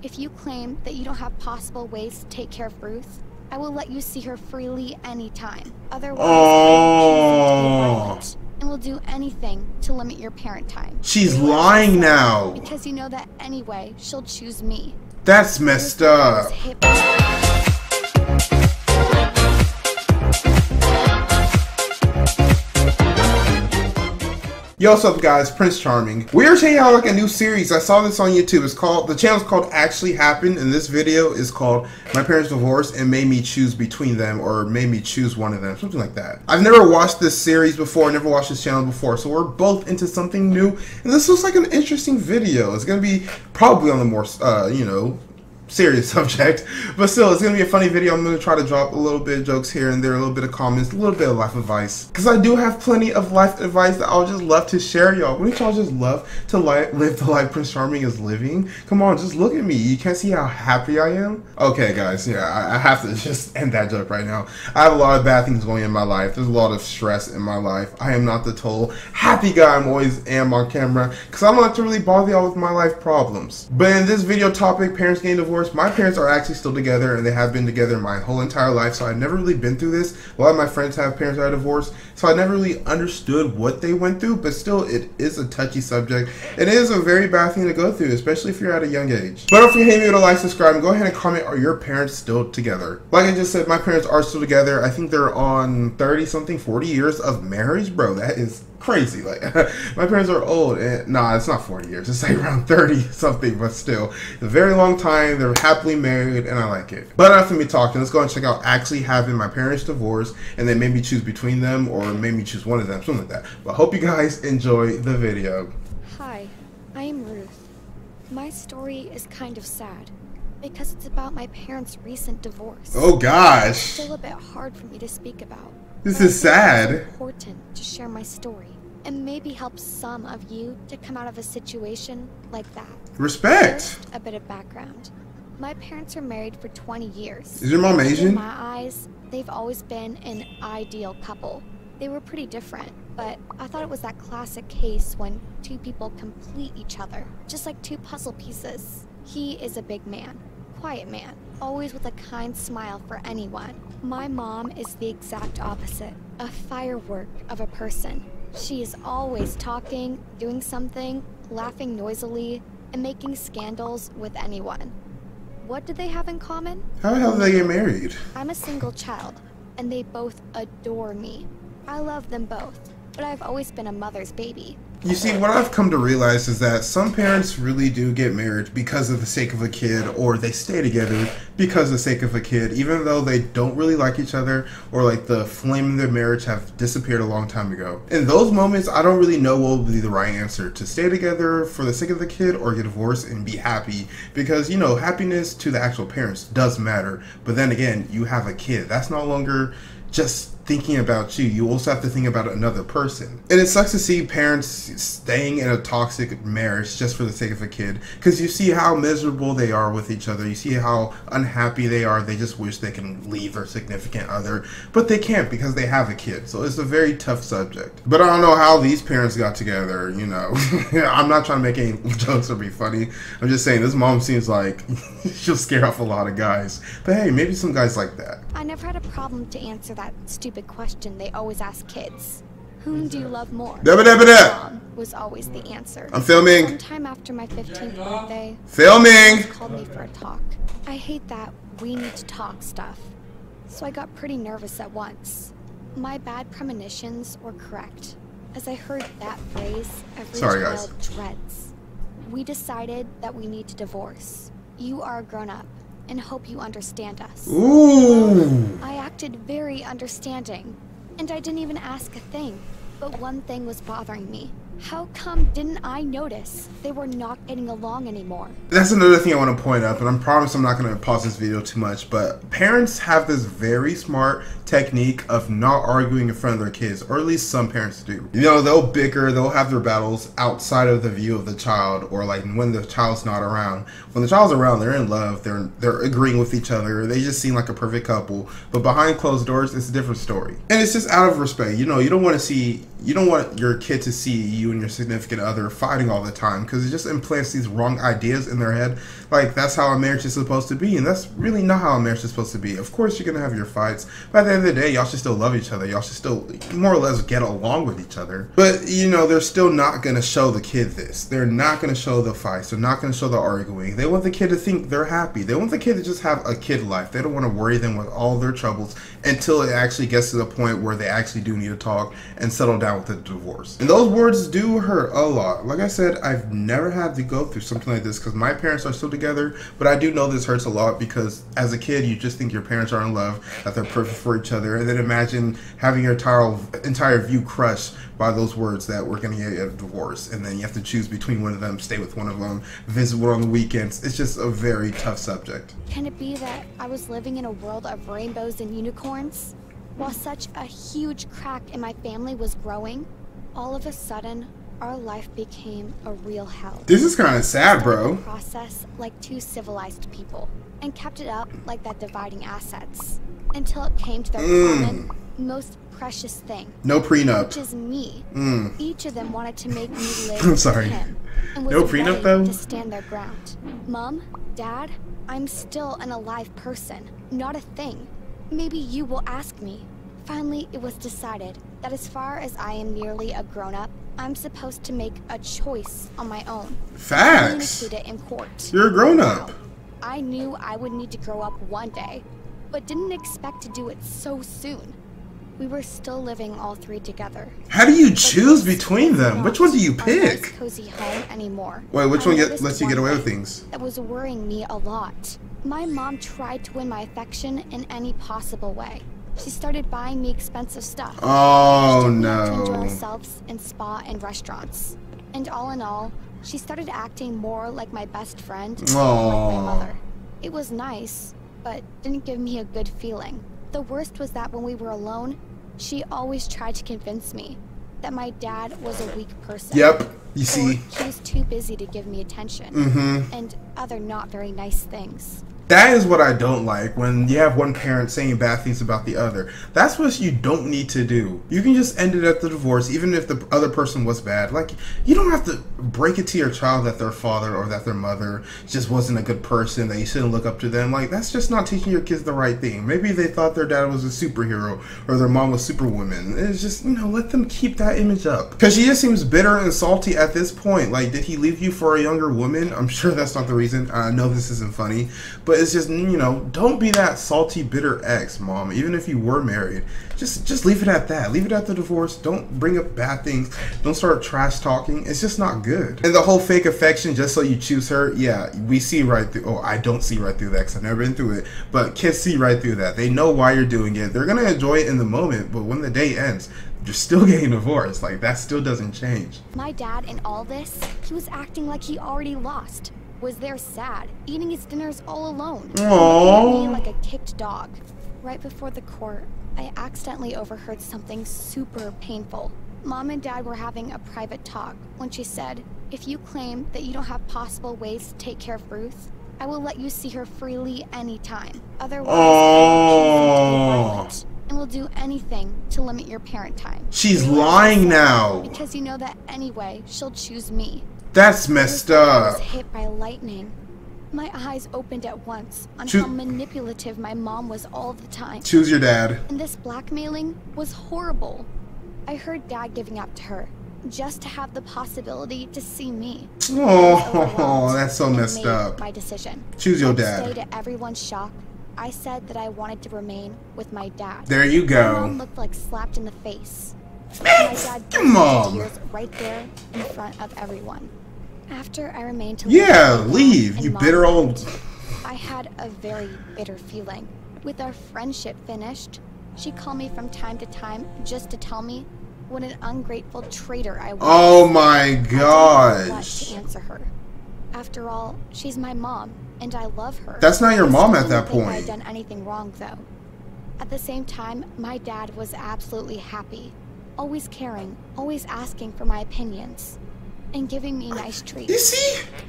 If you claim that you don't have possible ways to take care of Ruth, I will let you see her freely anytime. Otherwise, I will choose to be violent and will do anything to limit your parent time. She's lying now. Because you know that anyway, she'll choose me. That's messed up. Yo, what's up guys, Prince Charming. We are checking out like a new series. I saw this on YouTube. The channel's called Actually Happened, and this video is called My Parents Divorced and Made Me Choose Between Them, or Made Me Choose One of Them, something like that. I've never watched this series before, never watched this channel before, so we're both into something new, and this looks like an interesting video. It's gonna be probably on the more, serious subject, but still, it's gonna be a funny video. I'm gonna try to drop a little bit of jokes here and there, a little bit of comments, a little bit of life advice, because I do have plenty of life advice that I would just love to share, y'all. Wouldn't y'all just love to live the life Prince Charming is living? Come on, just look at me. You can't see how happy I am? Okay, guys, yeah, I have to just end that joke right now. I have a lot of bad things going in my life. There's a lot of stress in my life. I am not the total happy guy I'm always am on camera, because I don't like to really bother y'all with my life problems. But in this video topic, parents getting divorced, my parents are actually still together, and they have been together my whole entire life, so I've never really been through this. A lot of my friends have parents that are divorced, so I never really understood what they went through, but still, it is a touchy subject. It is a very bad thing to go through, especially if you're at a young age. But don't forget to like, subscribe, and go ahead and comment, are your parents still together? Like I just said, my parents are still together. I think they're on 30-something, 40 years of marriage. Bro, that is crazy. Like, my parents are old, and nah, it's not 40 years, it's like around 30 something, but still a very long time. They're happily married, and I like it. But enough of me talking, let's go and check out Actually Having My Parents Divorced, and they made me choose between them, or made me choose one of them, something like that. But I hope you guys enjoy the video. Hi, I am Ruth. My story is kind of sad because it's about my parents' recent divorce. Oh gosh, it's still a bit hard for me to speak about. This is sad. It's important to share my story and maybe help some of you to come out of a situation like that. Respect. First, a bit of background. My parents were married for 20 years. Is your mom Asian? In my eyes, they've always been an ideal couple. They were pretty different, but I thought it was that classic case when two people complete each other, just like two puzzle pieces. He is a big man, quiet man, always with a kind smile for anyone. My mom is the exact opposite, a firework of a person. She is always talking, doing something, laughing noisily, and making scandals with anyone. What do they have in common? How the hell did they get married? I'm a single child, and they both adore me. I love them both, but I've always been a mother's baby. You see, what I've come to realize is that some parents really do get married because of the sake of a kid, or they stay together because of the sake of a kid, even though they don't really like each other, or like the flame in their marriage have disappeared a long time ago. In those moments, I don't really know what will be the right answer, to stay together for the sake of the kid or get divorced and be happy, because, you know, happiness to the actual parents does matter, but then again, you have a kid. That's no longer just thinking about you. You also have to think about another person. And it sucks to see parents staying in a toxic marriage just for the sake of a kid, because you see how miserable they are with each other. You see how unhappy they are. They just wish they can leave their significant other, but they can't because they have a kid. So it's a very tough subject. But I don't know how these parents got together, you know. I'm not trying to make any jokes or be funny. I'm just saying this mom seems like she'll scare off a lot of guys. But hey, maybe some guys like that. I never had a problem to answer that stupid question they always ask kids. Whom do you love more? Mom was always the answer. I'm filming. Sometime after my 15th birthday, filming, called me for a talk. I hate that we need to talk stuff, so I got pretty nervous at once. My bad premonitions were correct, as I heard that phrase every child dreads. We decided that we need to divorce. You are a grown-up, and hope you understand us. Ooh. I acted very understanding, and I didn't even ask a thing. But one thing was bothering me. How come didn't I notice they were not getting along anymore? That's another thing I want to point up, and I promise I'm not going to pause this video too much, but parents have this very smart technique of not arguing in front of their kids, or at least some parents do. You know, they'll bicker, they'll have their battles outside of the view of the child, or like when the child's not around. When the child's around, they're in love, they're agreeing with each other, they just seem like a perfect couple, but behind closed doors, it's a different story. And it's just out of respect. You know, you don't want your kid to see you and your significant other fighting all the time, because it just implants these wrong ideas in their head like that's how a marriage is supposed to be, and that's really not how a marriage is supposed to be. Of course, you're gonna have your fights, but at the end of the day, y'all should still love each other. Y'all should still more or less get along with each other. But you know, they're still not gonna show the kid this. They're not gonna show the fights. They're not gonna show the arguing. They want the kid to think they're happy. They want the kid to just have a kid life. They don't want to worry them with all their troubles until it actually gets to the point where they actually do need to talk and settle down with the divorce. And those words do hurt a lot. Like I said, I've never had to go through something like this because my parents are still together, but I do know this hurts a lot because as a kid, you just think your parents are in love, that they're perfect for each other, and then imagine having your entire view crushed by those words that we're going to get a divorce, and then you have to choose between one of them, stay with one of them, visit one on the weekends. It's just a very tough subject. Can it be that I was living in a world of rainbows and unicorns? While such a huge crack in my family was growing, all of a sudden, our life became a real hell. This is kind of sad, bro. The process like two civilized people, and kept it up like that, dividing assets, until it came to their common, most precious thing. No prenup. Which is me. Each of them wanted to make me live I'm sorry. with him, and was No prenup ready though? to stand their ground. Mom, Dad, I'm still an alive person, not a thing. Maybe you will ask me. Finally, it was decided that as far as I am merely a grown-up, I'm supposed to make a choice on my own. Facts. Communicate it in court. You're a grown-up. I knew I would need to grow up one day, but didn't expect to do it so soon. We were still living all three together. How do you choose between them? Which one do you Our pick? nice, cozy home anymore. Wait, which I one noticed lets you get one away with thing things? that was worrying me a lot. My mom tried to win my affection in any possible way. She started buying me expensive stuff. Oh, She took me out to enjoy no. ourselves in spa and restaurants. And all in all, she started acting more like my best friend than like Aw. my mother. It was nice, but didn't give me a good feeling. The worst was that when we were alone, she always tried to convince me that my dad was a weak person. Yep, you Or see. he was too busy to give me attention. And other not very nice things. That is what I don't like, when you have one parent saying bad things about the other. That's what you don't need to do. You can just end it at the divorce, even if the other person was bad. Like, you don't have to break it to your child that their father or that their mother just wasn't a good person, that you shouldn't look up to them. Like, that's just not teaching your kids the right thing. Maybe they thought their dad was a superhero or their mom was superwoman. It's just, you know, let them keep that image up. Because she just seems bitter and salty at this point. Like, did he leave you for a younger woman? I'm sure that's not the reason. I know this isn't funny, but it's just, you know, don't be that salty, bitter ex, Mom. Even if you were married, just leave it at that. Leave it at the divorce. Don't bring up bad things. Don't start trash talking. It's just not good. And the whole fake affection just so you choose her, yeah, we see right through. Oh, I don't see right through that because I've never been through it. But kids see right through that. They know why you're doing it. They're gonna enjoy it in the moment, but when the day ends, you're still getting divorced. Like, that still doesn't change. My dad in all this, he was acting like he already lost. Was there sad, eating his dinners all alone. Aww. Looking at me like a kicked dog. Right before the court, I accidentally overheard something super painful. Mom and Dad were having a private talk when she said, "If you claim that you don't have possible ways to take care of Ruth, I will let you see her freely anytime. Otherwise, I will choose you to be violent and will do anything to limit your parent time." She's You know what she lying said? now. Because you know that anyway, she'll choose me. That's messed I was up. hit by lightning. My eyes opened at once on Choo- how manipulative my mom was all the time. Choose your dad. And this blackmailing was horrible. I heard Dad giving up to her, just to have the possibility to see me. Oh, that's so And messed made up. my decision. Choose your Next day, dad. to everyone's shock, I said that I wanted to remain with my dad. There you My mom go. looked like slapped in the face. Man, My dad your burst into mom. tears right there in front of everyone. After I remained to Yeah, with my dad leave, and you Mom bitter left, old. I had a very bitter feeling. With our friendship finished, she called me from time to time just to tell me what an ungrateful traitor I was. Oh my I didn't know what gosh. to answer her. After all, she's my mom, and I love her. That's not your I mom still at that didn't think point. I'd done anything wrong, though. At the same time, my dad was absolutely happy, always caring, always asking for my opinions. and giving me nice treats.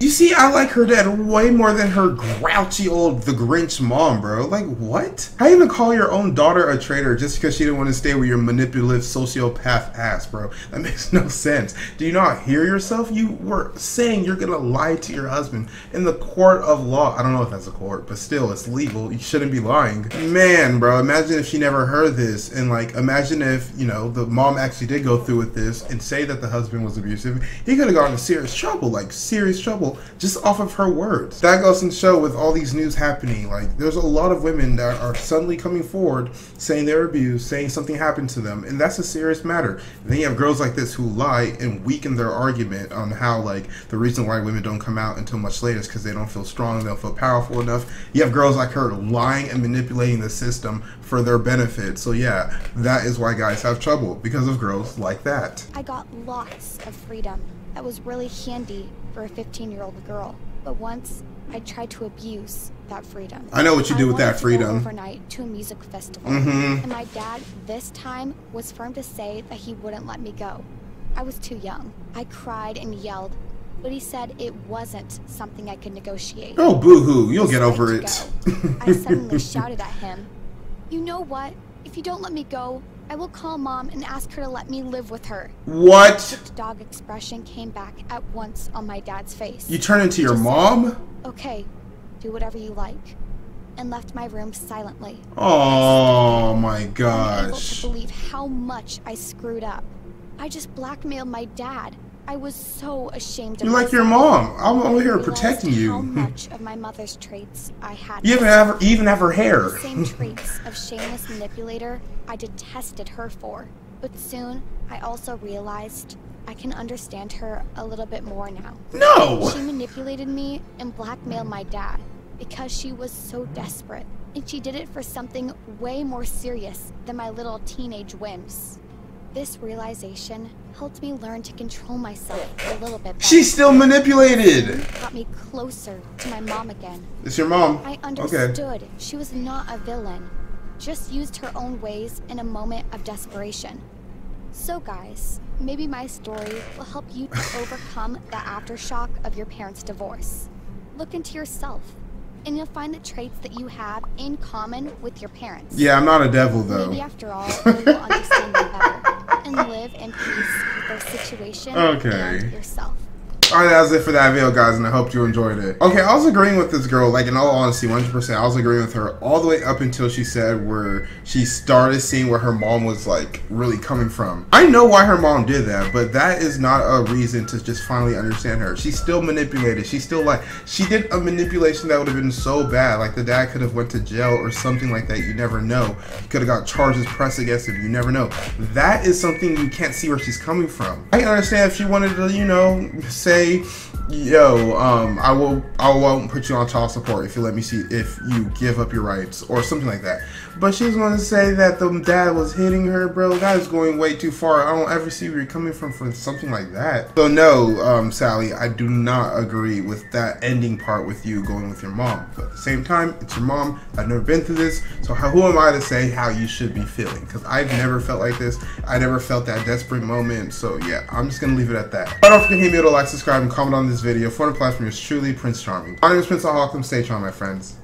You see, I like her dad way more than her grouchy old the Grinch mom, bro. Like, what? How you even call your own daughter a traitor just because she didn't want to stay with your manipulative sociopath ass, bro? That makes no sense. Do you not hear yourself? You were saying you're gonna lie to your husband in the court of law. I don't know if that's a court, but still, it's legal. You shouldn't be lying. Man, bro, imagine if she never heard this, and like, imagine if, you know, the mom actually did go through with this and say that the husband was abusive. He could have gotten into serious trouble, like serious trouble, just off of her words. That goes to show with all these news happening, like, there's a lot of women that are suddenly coming forward saying they're abused, saying something happened to them, and that's a serious matter. And then you have girls like this who lie and weaken their argument on how, like, the reason why women don't come out until much later is because they don't feel strong, they don't feel powerful enough. You have girls like her lying and manipulating the system for their benefit. So yeah, that is why guys have trouble, because of girls like that. I got lots of freedom. That was really handy for a 15-year-old girl. But once I tried to abuse that freedom. I know what you do with that freedom. I wanted to go overnight to a music festival. And my dad this time was firm to say that he wouldn't let me go. I was too young. I cried and yelled, but he said it wasn't something I could negotiate. Oh, boo-hoo, you'll get over it. I suddenly shouted at him, "You know what? If you don't let me go, I will call Mom and ask her to let me live with her." What? The dog expression came back at once on my dad's face. You turned into your mom? "Okay, do whatever you like," and left my room silently. Oh my I'm gosh. unable to believe how much I screwed up. I just blackmailed my dad. I was so ashamed of You're like your mom. I'm over here protecting you. How much of my mother's traits I had. You even have her hair. The same traits of shameless manipulator I detested her for. But soon, I also realized I can understand her a little bit more now. No! She manipulated me and blackmailed my dad because she was so desperate. And she did it for something way more serious than my little teenage whims. This realization helped me learn to control myself a little bit better. She's still manipulated! It got me closer to my mom again. It's your mom. I understood she was not a villain, just used her own ways in a moment of desperation. So guys, maybe my story will help you to overcome the aftershock of your parents' divorce. Look into yourself, and you'll find the traits that you have in common with your parents. Yeah, I'm not a devil though. Maybe after all, you will understand them better and live in peace with their situation and yourself. Alright, that was it for that video, guys, and I hope you enjoyed it. Okay, I was agreeing with this girl, like, in all honesty, 100%, I was agreeing with her all the way up until she said where she started seeing where her mom was, like, really coming from. I know why her mom did that, but that is not a reason to just finally understand her. She's still manipulated. She's still, like, she did a manipulation that would have been so bad. Like, the dad could have went to jail or something like that. You never know. He could have got charges pressed against him. You never know. That is something you can't see where she's coming from. I can understand if she wanted to, you know, say, yo, I won't put you on child support if you let me see if you give up your rights or something like that. But she's going to say that the dad was hitting her, bro. That is going way too far. I don't ever see where you're coming from for something like that. So no, Sally, I do not agree with that ending part with you going with your mom. But at the same time, it's your mom. I've never been through this, so who am I to say how you should be feeling? Because I've never felt like this. I never felt that desperate moment. So yeah, I'm just going to leave it at that. But don't forget to hit me with a like, subscribe, and comment on this video. For the platform is truly Prince Charming. My name is Prince Ohakam. Stay charming, my friends.